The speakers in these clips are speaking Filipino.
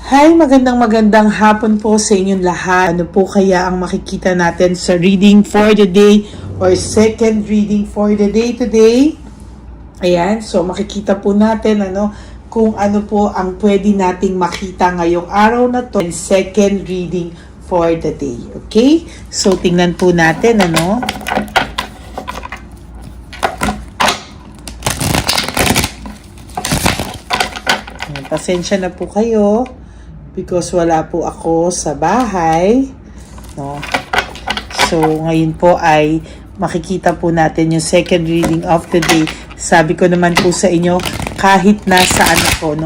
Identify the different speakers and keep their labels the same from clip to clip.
Speaker 1: Hi, magandang hapon po sa inyong lahat. Ano po kaya ang makikita natin sa reading for the day or second reading for the day today? Ayan, so makikita po natin kung ano po ang pwede nating makita ngayong araw na to and second reading for the day. Okay? So tingnan po natin Pasensya na po kayo because wala po ako sa bahay. No? So, ngayon po ay makikita po natin yung second reading of the day. Sabi ko naman po sa inyo, kahit nasaan ako,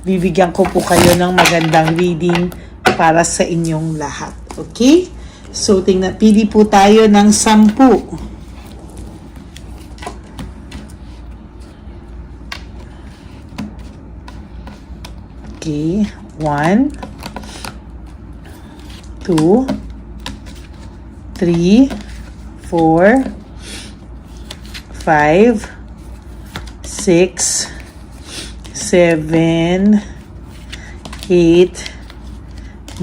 Speaker 1: bibigyan ko po kayo ng magandang reading para sa inyong lahat. Okay? So, pili po tayo ng 10. Okay, 1, 2, 3, 4, 5, 6, 7, 8,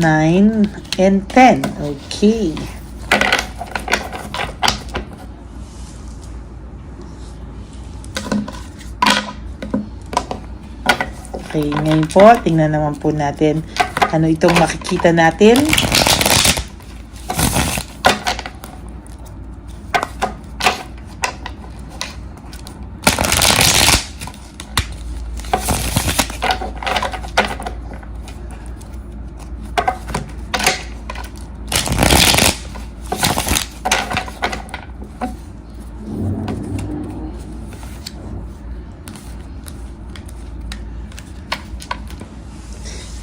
Speaker 1: 9, and 10. Okay. Okay, ngayon po, tingnan naman po natin ano itong makikita natin.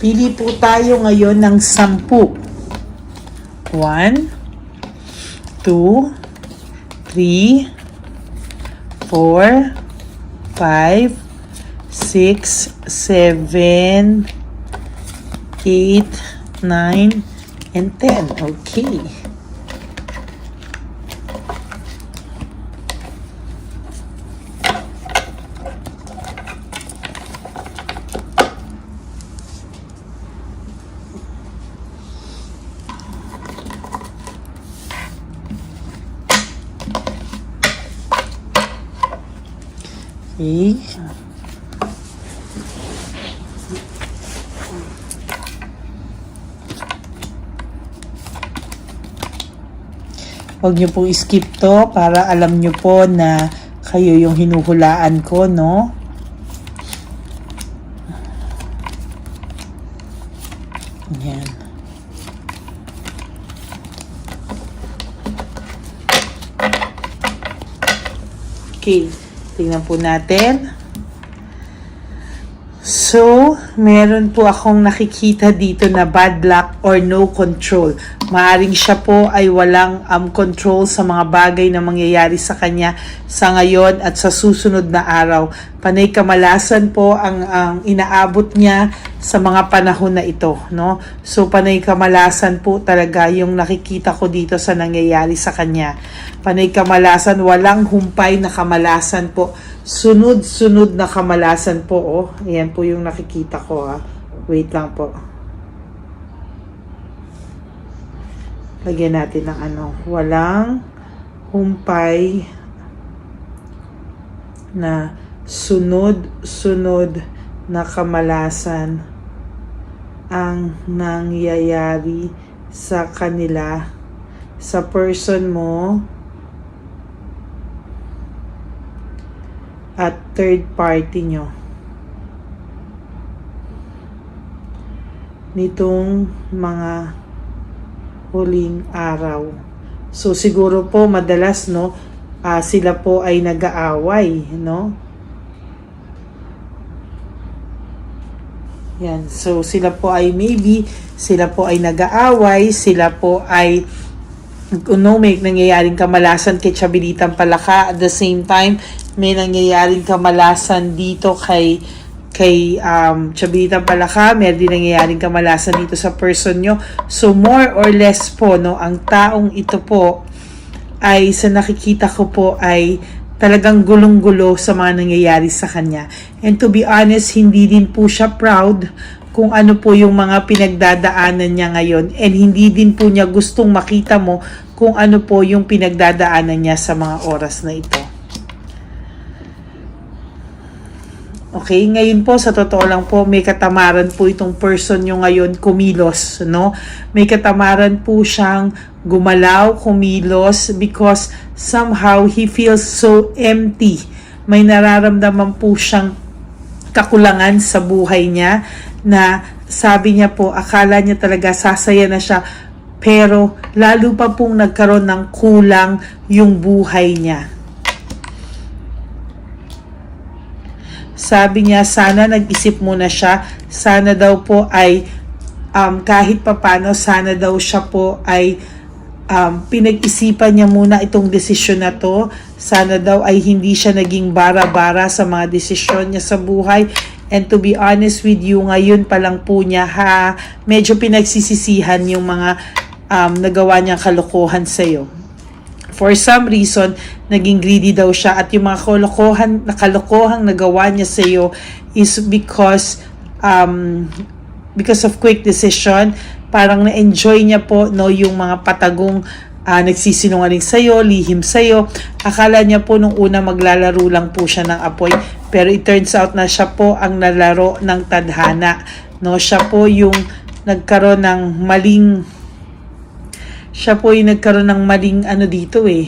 Speaker 1: Pili po tayo ngayon ng 10. 1, 2, 3, 4, 5, 6, 7, 8, 9, and 10. Okay. Okay. Huwag niyo po skip to para alam niyo po na kayo yung hinuhulaan ko, no? Ayan. Okay. Tingnan po natin. So, meron po akong nakikita dito na bad luck or no control. Maaring siya po ay walang control sa mga bagay na mangyayari sa kanya sa ngayon at sa susunod na araw. Panay kamalasan po ang inaabot niya sa mga panahon na ito, no? So, panay kamalasan po talaga yung nakikita ko dito sa nangyayari sa kanya. Panay kamalasan, walang humpay na kamalasan po. Sunod-sunod na kamalasan po, oh. Ayan po yung nakikita ko, ha. Wait lang po. Lagyan natin ng walang humpay na sunod-sunod na kamalasan ang nangyayari sa kanila, sa person mo, at third party nyo nitong mga huling araw. So siguro po madalas sila po ay nag-aaway, no? Yan. So sila po ay sila po ay nag-aaway, sila po ay may nangyayaring kamalasan kay Chabilitang Palaka. At the same time, may nangyayaring kamalasan dito kay Chabilitang Palaka. Meron din nangyayaring kamalasan dito sa person nyo. So, more or less po, ang taong ito po ay sa nakikita ko po ay talagang gulong-gulo sa mga nangyayari sa kanya. And to be honest, hindi din po siya proud kung ano po yung mga pinagdadaanan niya ngayon, and hindi din po niya gustong makita mo kung ano po yung pinagdadaanan niya sa mga oras na ito. Okay, ngayon po sa totoo lang po may katamaran po itong person nyo ngayon kumilos, no? May katamaran po siyang gumalaw, kumilos because somehow he feels so empty. May nararamdaman po siyang kakulangan sa buhay niya na sabi niya po akala niya talaga sasaya na siya, pero lalo pa pong nagkaroon ng kulang yung buhay niya. Sabi niya sana nag-isip muna siya, sana daw po ay kahit papano sana daw siya po ay pinag-isipan niya muna itong desisyon na to. Sana daw ay hindi siya naging bara-bara sa mga desisyon niya sa buhay. And to be honest with you, ngayon pa lang po niya medyo pinagsisisihan yung mga nagawa niyang kalokohan sa'yo. For some reason, naging greedy daw siya, at yung mga kalokohang nagawa niya sa iyo is because of quick decision. Parang na-enjoy niya po no yung mga patagong nagsisinungaling sa iyo, lihim sa iyo. Akala niya po nung una maglalaro lang po siya ng apoy, pero it turns out na siya po ang nalaro ng tadhana. No, siya po yung nagkaroon ng maling ano dito eh.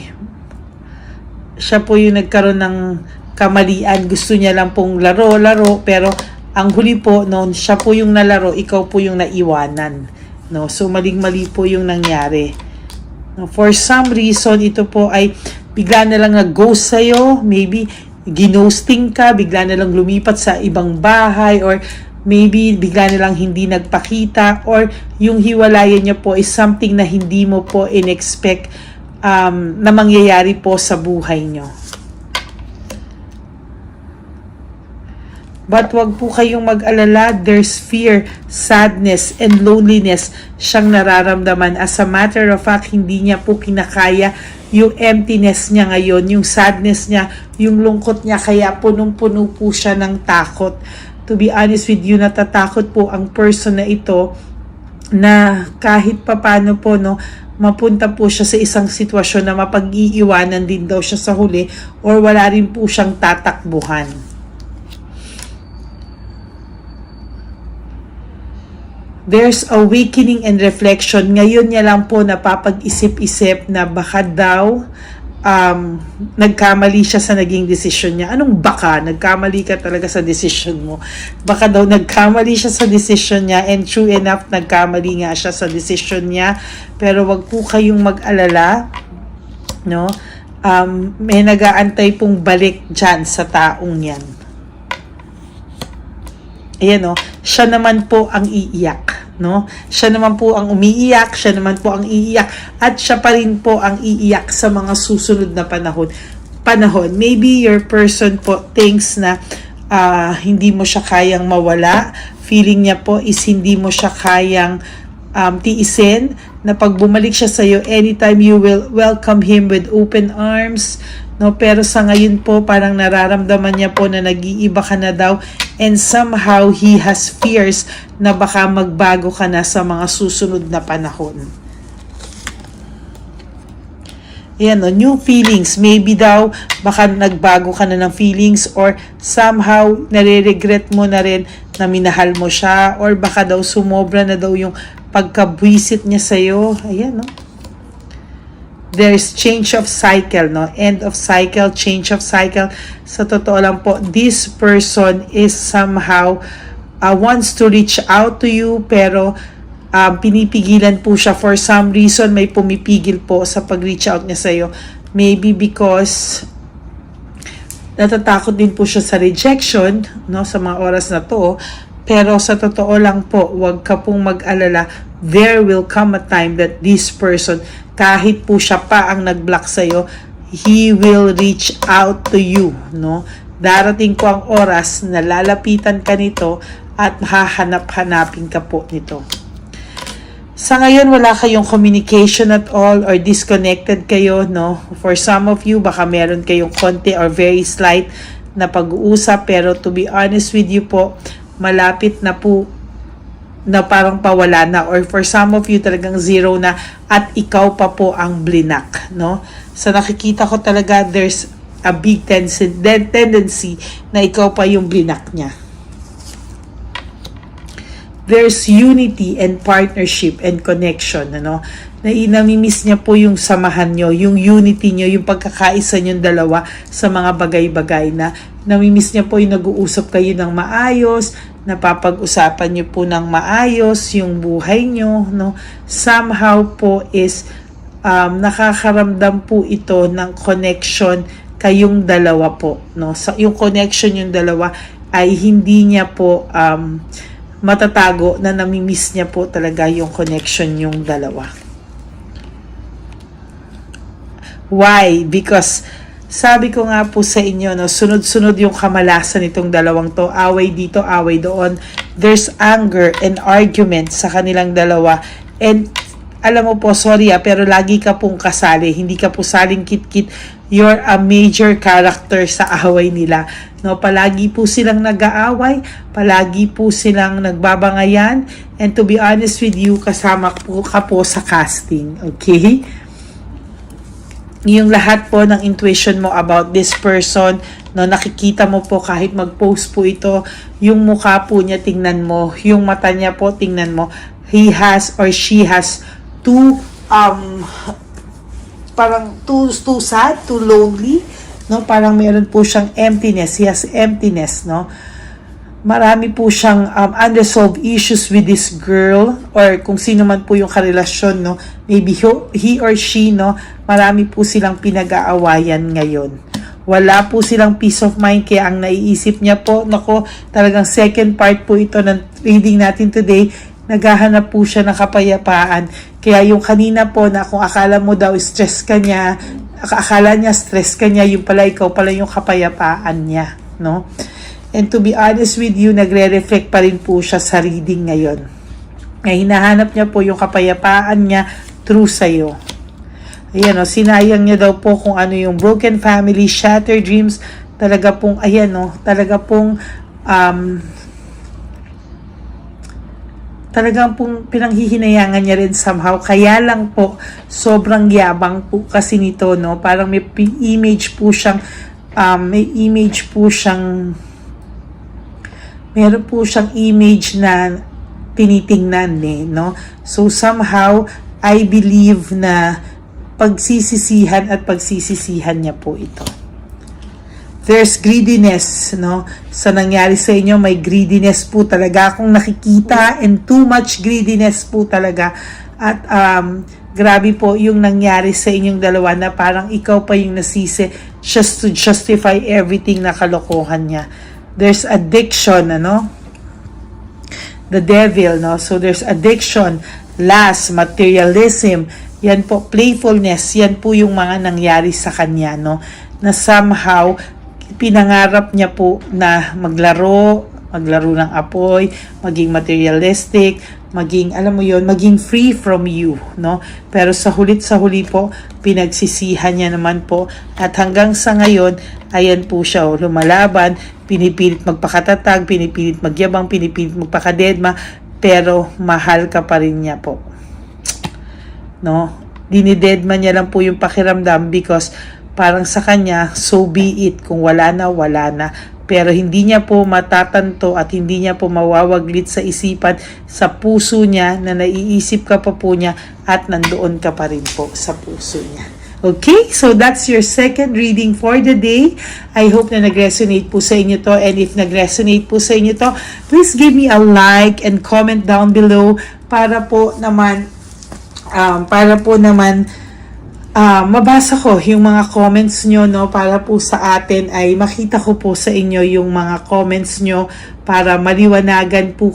Speaker 1: Siya po yung nagkaroon ng kamalian. Gusto niya lang pong laro, pero ang huli po, no, siya po yung nalaro, ikaw po yung naiwanan. No, so maling-mali po yung nangyari. No, for some reason, ito po ay bigla na lang nag-ghost sa'yo. Maybe ginosting ka, bigla na lang lumipat sa ibang bahay, or maybe bigla na lang hindi nagpakita, or yung hiwalayan niya po is something na hindi mo po in-expect na mangyayari po sa buhay niyo. But wag po kayong mag-alala, there's fear, sadness, and loneliness siyang nararamdaman. As a matter of fact, hindi niya po kinakaya yung emptiness niya ngayon, yung sadness niya, yung lungkot niya, kaya punong-puno po siya ng takot. To be honest with you, natatakot po ang person na ito na kahit papano po, no, mapunta po siya sa isang sitwasyon na mapag-iiwanan din daw siya sa huli, or wala rin po siyang tatakbuhan. There's awakening and reflection. Ngayon niya lang po napapag-isip-isip na baka daw nagkamali siya sa naging desisyon niya. Anong baka? Nagkamali ka talaga sa desisyon mo. Baka daw nagkamali siya sa desisyon niya, and true enough, nagkamali nga siya sa desisyon niya. Pero wag po kayong mag-alala, no? May nag-aantay pong balik dyan sa taong yan. Ayan, no? Siya naman po ang iiyak. No? Siya naman po ang umiiyak, siya naman po ang iiyak, at siya pa rin po ang iiyak sa mga susunod na panahon. Maybe your person po thinks na hindi mo siya kayang mawala. Feeling niya po is hindi mo siya kayang tiisin, na pag bumalik siya sa iyo, anytime you will welcome him with open arms. No, pero sa ngayon po parang nararamdaman niya po na nag-iiba ka na daw, and somehow he has fears na baka magbago ka na sa mga susunod na panahon. Ayan, no, new feelings. Maybe daw baka nagbago ka na ng feelings, or somehow nare-regret mo na rin na minahal mo siya, or baka daw sumobra na daw yung pagkabwisit niya sa'yo. Ayan, no? There's change of cycle, no? End of cycle, change of cycle. Sa totoo lang po, this person is somehow wants to reach out to you, pero pinipigilan po siya for some reason. May pumipigil po sa pag-reach out niya sa'yo. Maybe because natatakot din po siya sa rejection, no? Sa mga oras na to. Pero sa totoo lang po, wag ka pong mag-alala. There will come a time that this person, kahit po siya pa ang nag-block sa'yo, he will reach out to you, no? Darating po ang oras na lalapitan ka nito at hahanap-hanapin ka po nito. Sa ngayon, wala kayong communication at all, or disconnected kayo, no? For some of you, baka meron kayong konti or very slight na pag-uusap, pero to be honest with you po, malapit na po na parang pawala na, or for some of you talagang zero na at ikaw pa po ang blinak, no? So nakikita ko talaga there's a big tendency na ikaw pa yung blinak niya. There's unity and partnership and connection, ano? Namimiss niya po yung samahan nyo, yung unity nyo, yung pagkakaisa nyong dalawa sa mga bagay-bagay na namimiss niya po yung nag-uusap kayo ng maayos, napapag-usapan nyo po ng maayos yung buhay nyo, no? Somehow po is nakakaramdam po ito ng connection kayong dalawa po, no? So, yung connection yung dalawa ay hindi niya po matatago na namimiss niya po talaga yung connection yung dalawa. Why? Because sabi ko nga po sa inyo, no, sunod-sunod yung kamalasan nitong dalawang to. Away dito, away doon. There's anger and argument sa kanilang dalawa. And alam mo po, sorry pero lagi ka pong kasali. Hindi ka po saling kit-kit. You're a major character sa away nila. No, palagi po silang nag-aaway, palagi po silang nagbabangayan. And to be honest with you, kasama po ka po sa casting. Okay? Yung lahat po ng intuition mo about this person, no, nakikita mo po kahit mag-post po ito, yung mukha po niya tingnan mo, yung mata niya po tingnan mo, he has or she has parang too sad, too lonely, no, parang meron po siyang emptiness, he has emptiness, no. Marami po siyang unresolved issues with this girl or kung sino man po yung karelasyon, no? Maybe he or she, no? Marami po silang pinag-aawayan ngayon. Wala po silang peace of mind kaya ang naiisip niya po, nako, talagang second part po ito ng reading natin today, naghahanap po siya ng kapayapaan. Kaya yung kanina po na kung akala mo daw stress ka niya, akala niya stress ka niya, yung pala ikaw pala yung kapayapaan niya, no? And to be honest with you, nagre-reflect pa rin po siya sa reading ngayon. Hinahanap niya po yung kapayapaan niya through sa'yo. Ayan o, sinayang niya daw po kung ano yung broken family, shattered dreams. Talaga pong, ayan o, talagang pong pinanghihinayangan niya rin somehow. Kaya lang po, sobrang yabang po kasi nito, no? Parang may image po siyang, meron po siyang image na tinitingnan no? So somehow, I believe na pagsisisihan niya po ito. There's greediness, no? Sa nangyari sa inyo, may greediness po talaga akong nakikita and too much greediness po talaga. At grabe po yung nangyari sa inyong dalawa na parang ikaw pa yung nasisi just to justify everything na kalokohan niya. There's addiction, ano? The devil, no? So there's addiction, lust, materialism, yan po, playfulness, yan po yung mga nangyari sa kanya, no? Na somehow, pinangarap niya po na maglaro ng apoy, maging materialistic, maging, alam mo yon, maging free from you, no? Pero sa huli po, pinagsisihan niya naman po, at hanggang sa ngayon, ayan po siya, lumalaban, pinipilit magpakatatag, pinipilit magyabang, pinipilit magpakadedma, pero mahal ka pa rin niya po. No? Dinidedma niya lang po yung pakiramdam because parang sa kanya, so be it, kung wala na, wala na. Pero hindi niya po matatanto at hindi niya po mawawaglit sa isipan, sa puso niya na naiisip ka pa po niya at nandoon ka pa rin po sa puso niya. Okay, so that's your second reading for the day. I hope na nag-resonate po sa inyo to, and if nag-resonate po sa inyo to, please give me a like and comment down below para po naman mabasa ko yung mga comments nyo, no, para po sa atin ay makita ko po sa inyo yung mga comments nyo para maliwanagan po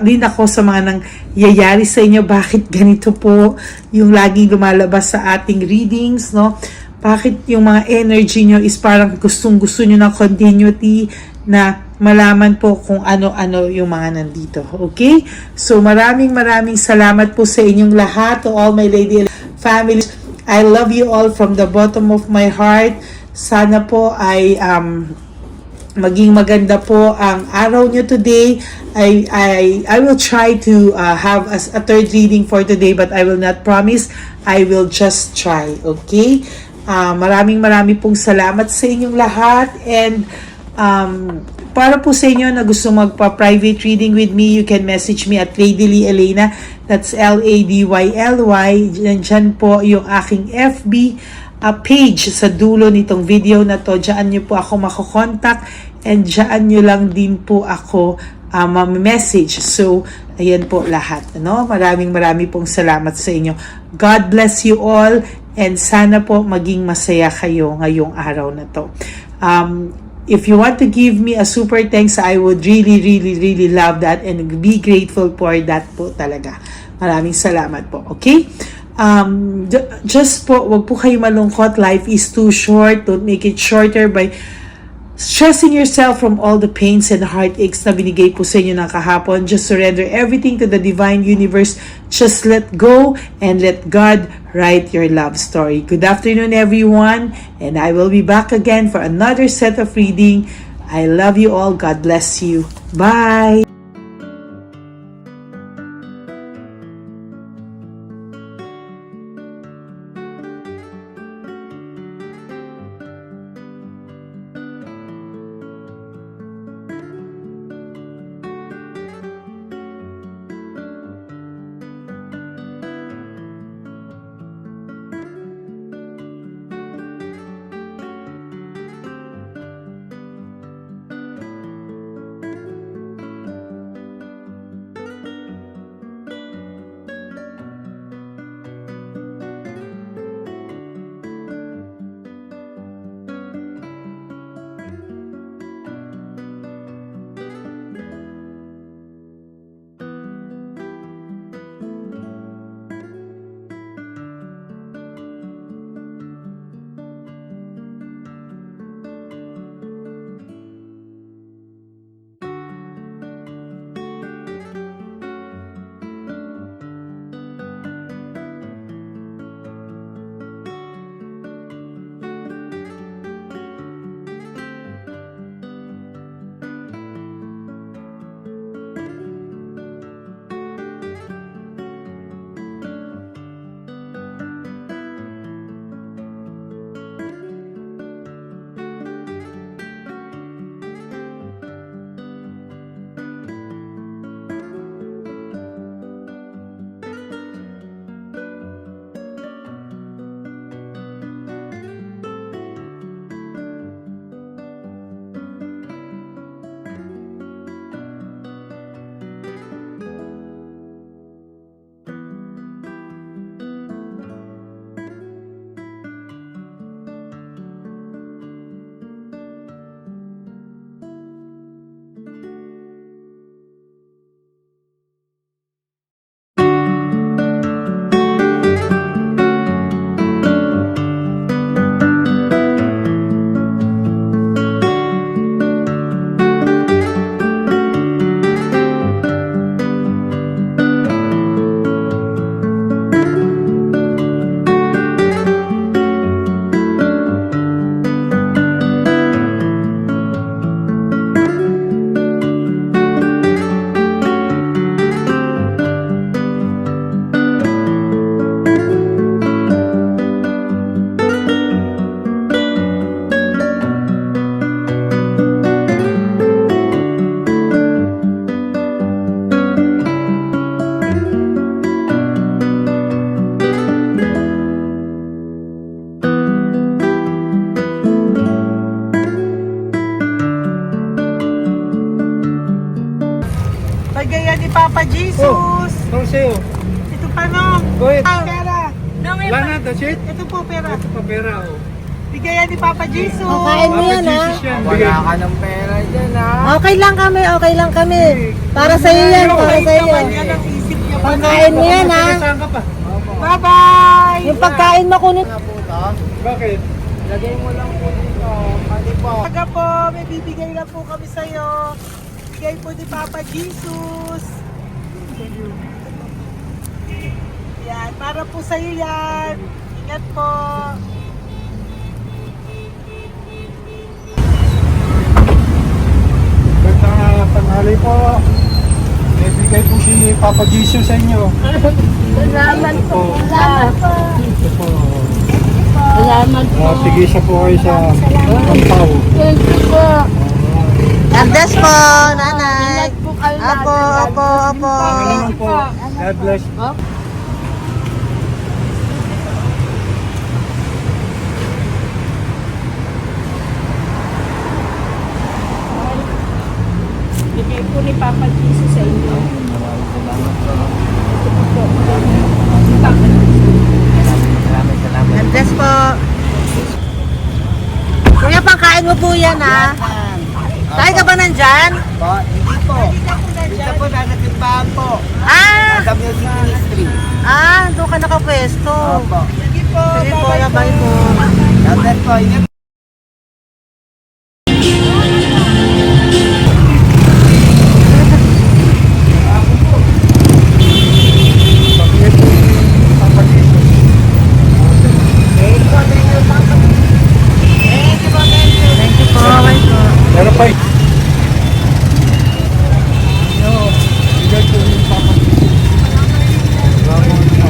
Speaker 1: din ako sa mga nangyayari sa inyo. Bakit ganito po yung laging lumalabas sa ating readings, no? Bakit yung mga energy nyo is parang gustong-gusto nyo ng continuity na malaman po kung ano-ano yung mga nandito. Okay? So maraming salamat po sa inyong lahat, to all my lady families. I love you all from the bottom of my heart. Sana po ay maging maganda po ang araw nyo today. I will try to have a third reading for today, but I will not promise. I will just try. Okay? Maraming pong salamat sa inyong lahat, and para po sa inyo na gusto magpa-private reading with me, you can message me at Ladyly Elena. That's LADYLY. Diyan po yung aking FB page sa dulo nitong video na to. Diyan nyo po ako makokontak, and diyan nyo lang din po ako message. So, ayan po lahat. Ano? Maraming pong salamat sa inyo. God bless you all, and sana po maging masaya kayo ngayong araw na to. If you want to give me a super thanks, I would really love that and be grateful for that po talaga. Maraming salamat po. Okay? Just po, wag po kayo malungkot. Life is too short. Don't make it shorter by stressing yourself from all the pains and heartaches na binigay po sa inyo ng kahapon. Just surrender everything to the divine universe. Just let go and let God write your love story. Good afternoon, everyone, and I will be back again for another set of reading. I love you all. God bless you. Bye! Papa Jesus.
Speaker 2: Ano sa'yo?
Speaker 1: Ito pa no.
Speaker 2: Go ahead.
Speaker 1: Pera.
Speaker 2: Wala na, that's it?
Speaker 1: Ito po pera.
Speaker 2: Ito pa pera, oh.
Speaker 1: Bigayan ni Papa Jesus.
Speaker 3: Kain mo yan, ha?
Speaker 2: Jesus yan.
Speaker 4: Wala ka ng pera dyan, ha?
Speaker 3: Okay lang kami. Para sa iyo yan, para sa iyo.
Speaker 1: Yan ang isip niya pa.
Speaker 3: Pagkain mo yan, ha?
Speaker 2: Saan ka pa?
Speaker 1: Bye-bye.
Speaker 3: Yung pagkain mo kunit.
Speaker 4: Nga po to.
Speaker 2: Bakit?
Speaker 4: Lagay mo lang po dito. Pati po.
Speaker 1: Taga po, may bibigay lang po kami sa'yo. Bigay po ni Papa Jesus. Yan, para po sa'yo yan. Ingat po.
Speaker 2: Malay po. Bibigay po si Papa Jesus sa inyo.
Speaker 5: Salamat po.
Speaker 2: Ito po.
Speaker 5: Salamat po.
Speaker 2: Tigisa po kayo sa Ampaw.
Speaker 5: Thank you po.
Speaker 3: God bless po, nanay.
Speaker 5: Ingat po kayo lahat.
Speaker 3: Apo, apo, apo.
Speaker 2: Panginoon po. God bless.
Speaker 5: Bigay po ni Papa Jesus sa inyo.
Speaker 3: God bless po. Kuya, pangkain mo po yan, ha? Kain ka ba nandyan?
Speaker 4: Hindi po. Dito po, nasa timbahan po.
Speaker 3: Ah!
Speaker 4: Sa music ministry.
Speaker 3: Doon ka nakapwesto.
Speaker 4: Opo.
Speaker 3: Sige po, labay po.
Speaker 4: God bless po. Ingat.
Speaker 2: Pabigay po ni Papa Jesus.
Speaker 3: Thank you po, bye po.
Speaker 2: Meron pa. Bigay po ni Papa Jesus. Salamat po.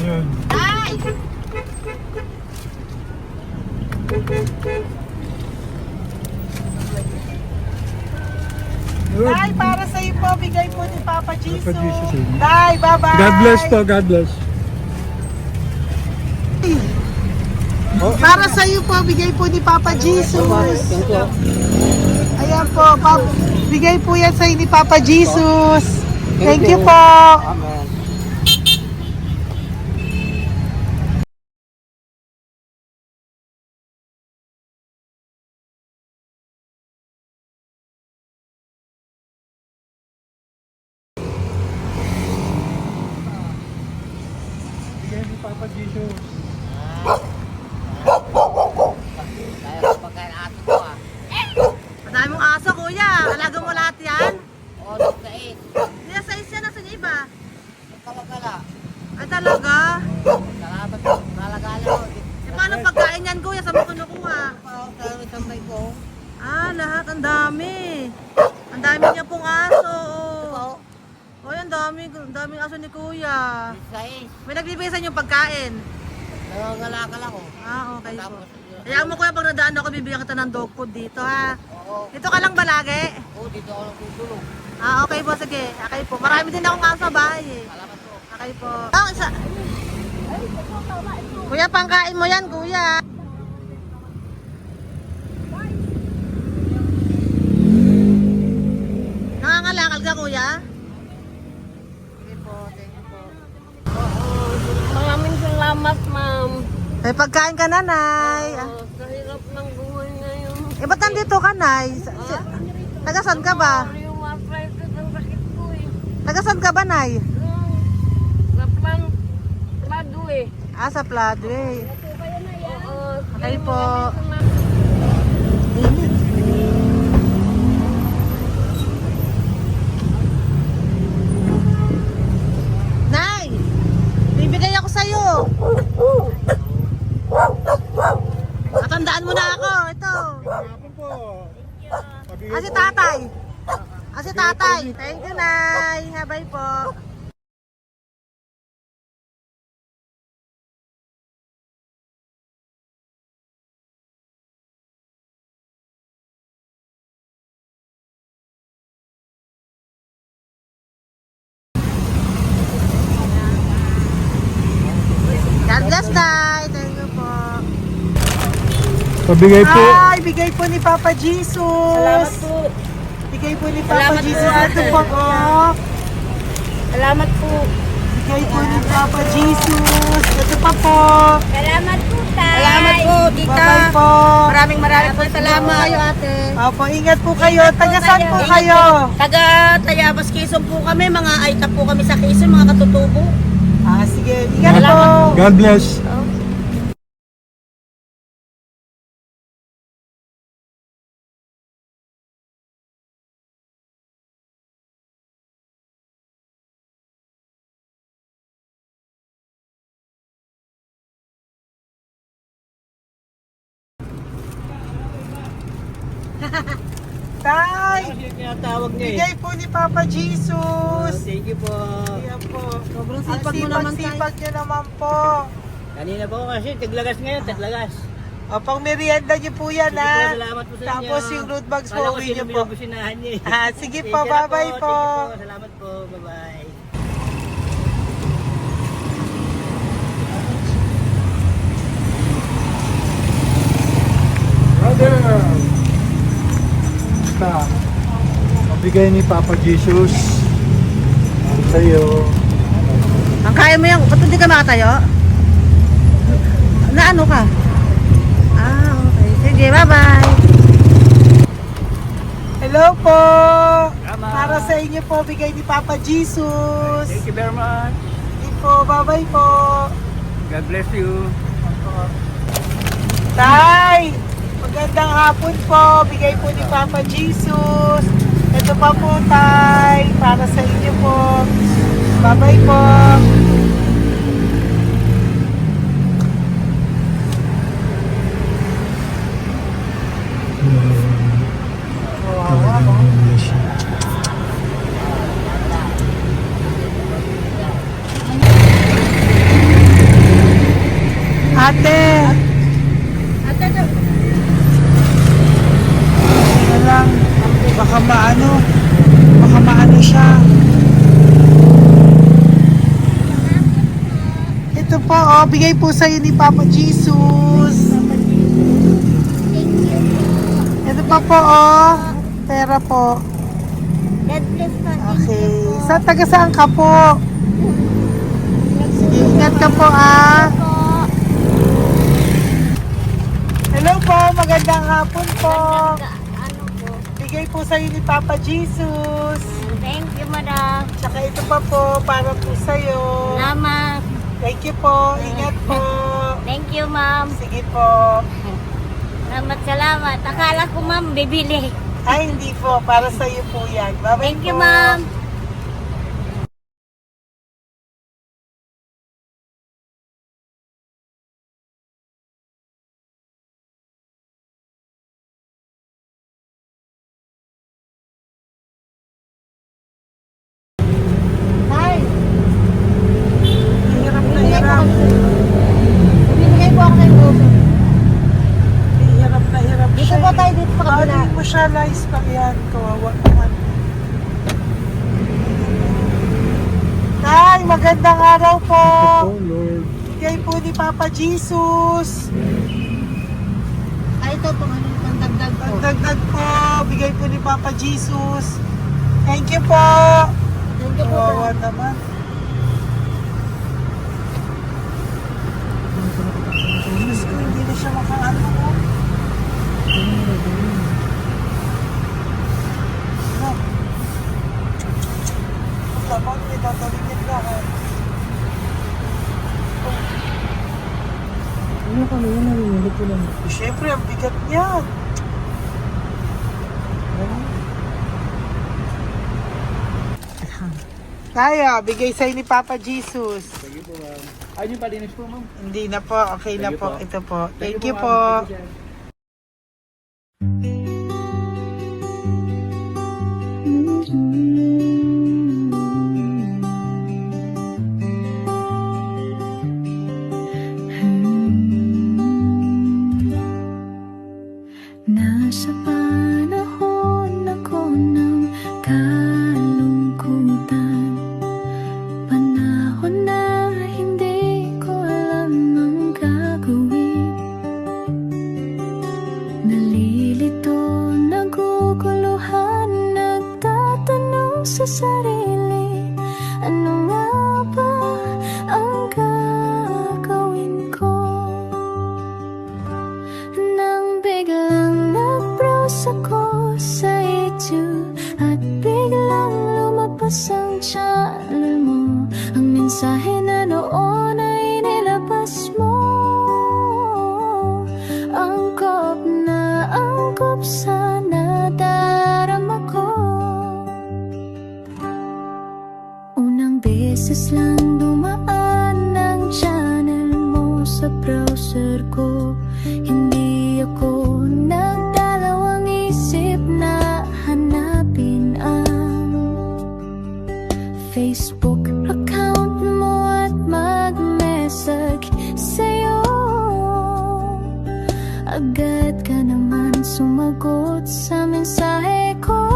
Speaker 2: Yun. Yun.
Speaker 1: Tay, para sa iyo po, bigay po ni Papa Jesus.
Speaker 2: Papa Jesus, eh.
Speaker 1: Tay, bye-bye.
Speaker 2: God bless po, God bless.
Speaker 1: Para sa iyo po, bigay po ni Papa Jesus. Ayan po, bigay po yan sa iyo ni Papa Jesus. Thank you po.
Speaker 4: Amen.
Speaker 2: Bigay ni Papa Jesus.
Speaker 4: Kaya ko pagkain ato ko ah.
Speaker 3: Madami mong aso, kuya. Alaga mo lahat yan?
Speaker 4: O, nagkait.
Speaker 3: Hindi, sa isya na sa iba.
Speaker 4: Kalagala.
Speaker 3: Ay, talaga?
Speaker 4: Salamat po. Nalagala ko.
Speaker 3: E, paano pagkain yan, kuya? Saan mo kinukuha?
Speaker 4: Tayo tambay ko.
Speaker 3: Lahat. Ang dami. Ang dami niya pong aso.
Speaker 4: Ito.
Speaker 3: Ang daming aso ni kuya.
Speaker 4: Sais.
Speaker 3: May nagbibigay sa inyo pagkain.
Speaker 4: Nangangalakal ako.
Speaker 3: Okay po.
Speaker 4: Tapos,
Speaker 3: Hayaan mo kuya, pag nadaan ako, bibigyan kita ng dog food dito, ha?
Speaker 4: oo.
Speaker 3: Dito ka lang ba lagi?
Speaker 4: Oo, dito ako nagtutulog.
Speaker 3: Okay po, sige. Okay po. Marami din akong aso sa bahay, eh.
Speaker 4: Salamat po.
Speaker 3: Okay po. Isa. Kuya, pangkain mo yan, kuya. Nangangalakal ka, kuya? Sige po, thank you po.
Speaker 5: Maraming salamat, ma'am.
Speaker 3: May pagkain ka, nanay.
Speaker 5: Sa hirap ng buhay ngayon.
Speaker 3: Ba't nandito ka, nay? Tagasan ka ba?
Speaker 5: Yung arthritis ang sakit ko eh.
Speaker 3: Tagasan ka ba, nay?
Speaker 5: Sa plado eh.
Speaker 3: Sa Pladway.
Speaker 5: Oo.
Speaker 3: Okay po. Nay! Bibigay ako sa'yo. Natandaan mo na ako. Ito.
Speaker 2: Ako po. Pabigay
Speaker 3: Si
Speaker 2: po.
Speaker 3: tatay. Si tatay. Thank you, Nay. Habay po. God bless, Tay. Thank you po.
Speaker 2: Pabigay po.
Speaker 1: Ay, bigay po ni Papa Jesus.
Speaker 5: Salamat po.
Speaker 1: Bigay po ni Papa
Speaker 5: Salamat
Speaker 1: Jesus.
Speaker 5: po,
Speaker 1: Ito
Speaker 5: ate.
Speaker 1: po, oh.
Speaker 5: Salamat po.
Speaker 1: Bigay po ni Papa Jesus. Ito pa po.
Speaker 5: Salamat po, tay.
Speaker 3: Salamat po, tita.
Speaker 1: Bye-bye po.
Speaker 3: Maraming po salamat. Kayo, ate.
Speaker 1: Opo, ingat po kayo. Taga saan po kayo?
Speaker 3: Taga Tayabas, Quezon po kami. Mga aita po kami sa Quezon, mga katutubo.
Speaker 1: Sige, ingat po.
Speaker 2: God bless.
Speaker 1: Tay!
Speaker 4: Ano yung tinatawag niya eh?
Speaker 1: Bigay po ni Papa Jesus.
Speaker 4: Thank you po.
Speaker 1: Ayan po.
Speaker 3: Sobrang
Speaker 1: Ang
Speaker 3: sipag mo naman, Tay.
Speaker 1: sipag niyo naman po.
Speaker 4: Kanina po kasi, taglagas ngayon, taglagas.
Speaker 1: O, pang merienda niyo po yan,
Speaker 4: Sige po,
Speaker 1: ha?
Speaker 4: salamat po sa inyo.
Speaker 1: Tapos yung root bags po,
Speaker 4: Kala ko
Speaker 1: uwi niyo
Speaker 4: sino
Speaker 1: po.
Speaker 4: binubusinahan niya eh.
Speaker 1: Ah, sige
Speaker 4: Thank
Speaker 1: po,
Speaker 4: you na
Speaker 1: bye-bye po.
Speaker 4: Thank you po, salamat po, bye-bye.
Speaker 2: Brother! Basta, mabigay ni Papa Jesus. Ang sa'yo.
Speaker 3: Ang kaya mo yan, ba't hindi ka makatayo? Na ano ka? Ah, okay. Sige, bye-bye.
Speaker 1: Hello po!
Speaker 4: Tama.
Speaker 1: Para sa inyo po, bigay ni Papa Jesus.
Speaker 4: Thank you very much.
Speaker 1: Sige po, bye-bye po.
Speaker 4: God bless you.
Speaker 1: Tay! Magandang hapon po. Bigay po ni Papa Jesus. Ito pa po, Tay. Para sa inyo po. Bye-bye po. Ate! Ano lang, baka maano siya. Ito po, oh, bigay po sa'yo ni Papa Jesus. Ito pa po, oh, pera po.
Speaker 5: God bless po.
Speaker 1: Okay, taga saan ka po? Sige, ingat ka po, ah. Hello po, magandang hapon po.
Speaker 5: Ano po?
Speaker 1: Bigay po sa'yo ni Papa Jesus.
Speaker 5: Thank you, madam.
Speaker 1: Tsaka ito pa po, para po sa'yo.
Speaker 5: Salamat.
Speaker 1: Thank you po. Ingat po.
Speaker 5: Thank you, ma'am.
Speaker 1: Sige po.
Speaker 5: Salamat. Akala ko, ma'am, bibili.
Speaker 1: Ay, hindi po. Para sa'yo po yan. Bye-bye
Speaker 5: Thank you,
Speaker 1: po.
Speaker 5: ma'am.
Speaker 1: Hi. Hirap na hirap.
Speaker 3: Bibigay po ako ng buso.
Speaker 1: Hirap na hirap
Speaker 3: Dito
Speaker 1: siya.
Speaker 3: po tayo, dito sa kabila.
Speaker 1: Ano mo siya, lies pa yan. Kawawa naman. Hi, magandang araw po.
Speaker 2: Oh, Lord.
Speaker 1: Bigay po ni Papa Jesus.
Speaker 3: Ay, ito po, ano, pangdagdag po.
Speaker 1: Pagdagdag po, bigay po ni Papa Jesus. Thank you po.
Speaker 3: Thank you po,
Speaker 1: Kawawa naman. Diyos ko, hindi na siya makaano ko. No. Dapat may tatawagin lahat.
Speaker 3: Ano kami yun, narinig ko lang.
Speaker 1: Siyempre, ang bigat niyan. Kaya, bigay sa'yo ni Papa Jesus.
Speaker 4: Thank you po, ma'am. Ay, yung palinis po, ma'am.
Speaker 1: Hindi na po, okay na
Speaker 4: Thank you
Speaker 1: po.
Speaker 4: po.
Speaker 1: Ito po. Thank you po.
Speaker 4: ma'am. Thank you, sir.
Speaker 6: Nasa panahon ako ng kalungkutan, panahon na hindi ko alam ang gagawin. Nalilito, naguguluhan, nagtatanong sa sarili, ano nga ba ang gagawin ko? Nang biglang nag-browse ako sa YouTube at biglang lumabas ang channel mo, ang mensahe na noon ay nilabas mo. Angkop sa nadarama ko. Unang beses lang dumaan ang channel mo sa browser ko. Hindi ako nagdalawang isip na Facebook account mo at mag-message sa'yo. Agad ka naman sumagot sa mensahe ko.